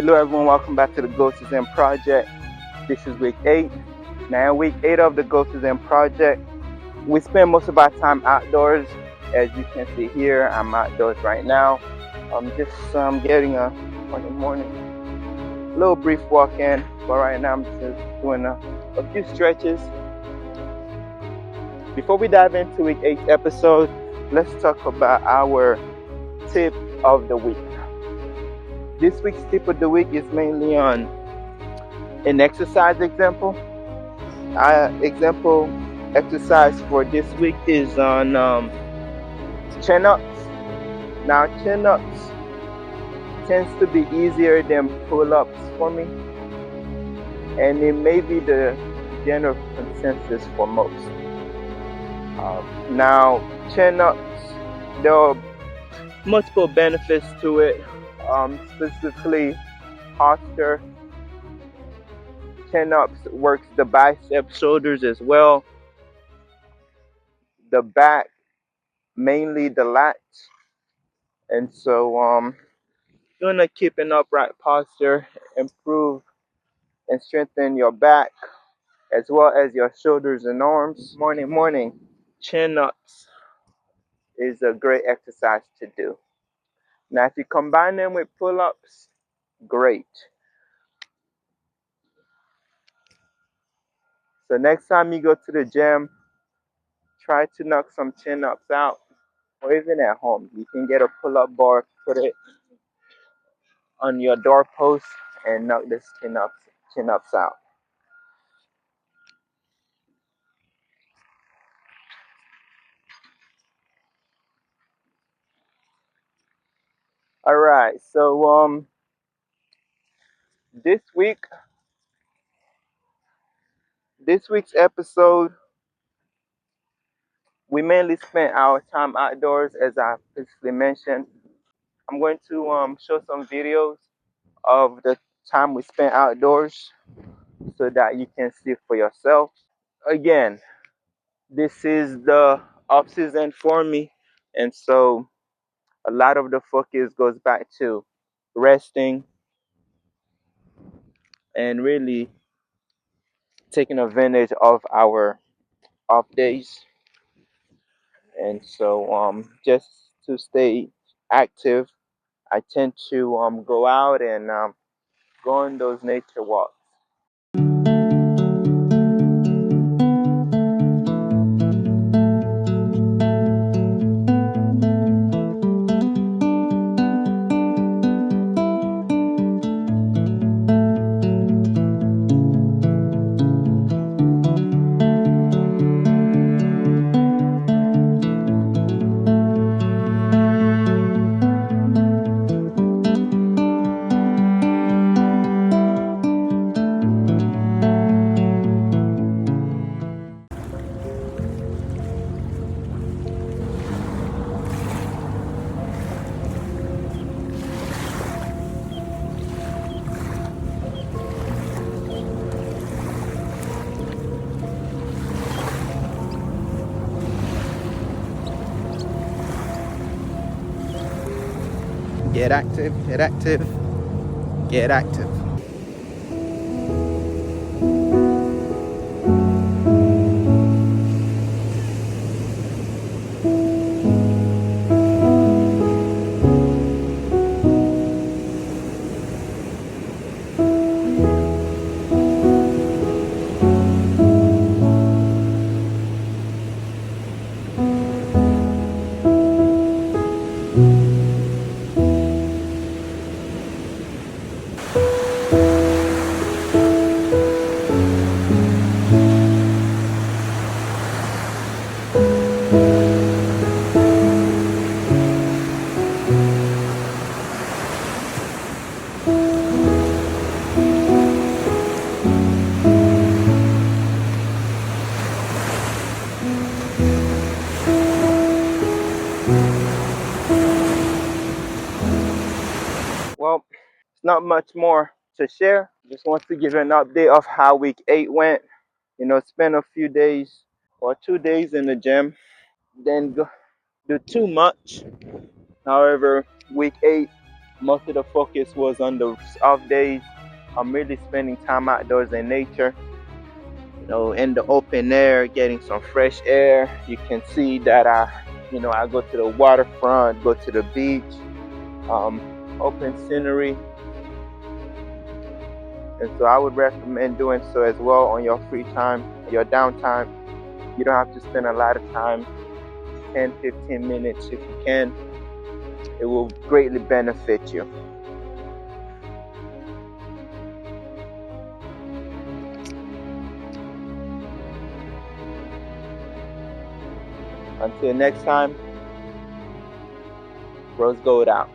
Hello everyone, welcome back to the Go to Zen Project. This is week 8. Now week 8 of the Go to Zen Project. We spend most of our time outdoors. As you can see here, I'm outdoors right now. I'm just getting a little brief walk in, but right now I'm just doing a few stretches. Before we dive into week 8 episode, let's talk about our tip of the week. This week's tip of the week is mainly on an exercise example. Example exercise for this week is on chin-ups. Now chin-ups tends to be easier than pull-ups for me, and it may be the general consensus for most. Now chin-ups, there are multiple benefits to it, specifically posture. Chin-ups works the biceps, shoulders as well, the back, mainly the lats. And so gonna keep an upright posture, improve and strengthen your back as well as your shoulders and arms. Morning chin-ups is a great exercise to do. Now if you combine them with pull-ups, great. So next time you go to the gym, try to knock some chin-ups out, or even at home. You can get a pull-up bar, put it on your doorpost, and knock the chin-ups out. All right, so this week's episode, we mainly spent our time outdoors, as I previously mentioned. I'm going to show some videos of the time we spent outdoors so that you can see for yourself. Again, this is the off season for me, and so a lot of the focus goes back to resting and really taking advantage of our off days. And so just to stay active, I tend to go out and go on those nature walks. Get active, get active, get active. Well, it's not much more to share. Just want to give you an update of how week 8 went. Spend a few days or 2 days in the gym. Then go do too much. However, week 8 Most of the focus was on the off days. I'm really spending time outdoors in nature, in the open air, getting some fresh air. You can see that I go to the waterfront, go to the beach, um, open scenery. And so I would recommend doing so as well on your free time, your downtime. You don't have to spend a lot of time, 10, 15 minutes if you can. It will greatly benefit you. Until next time, Rose Gold out.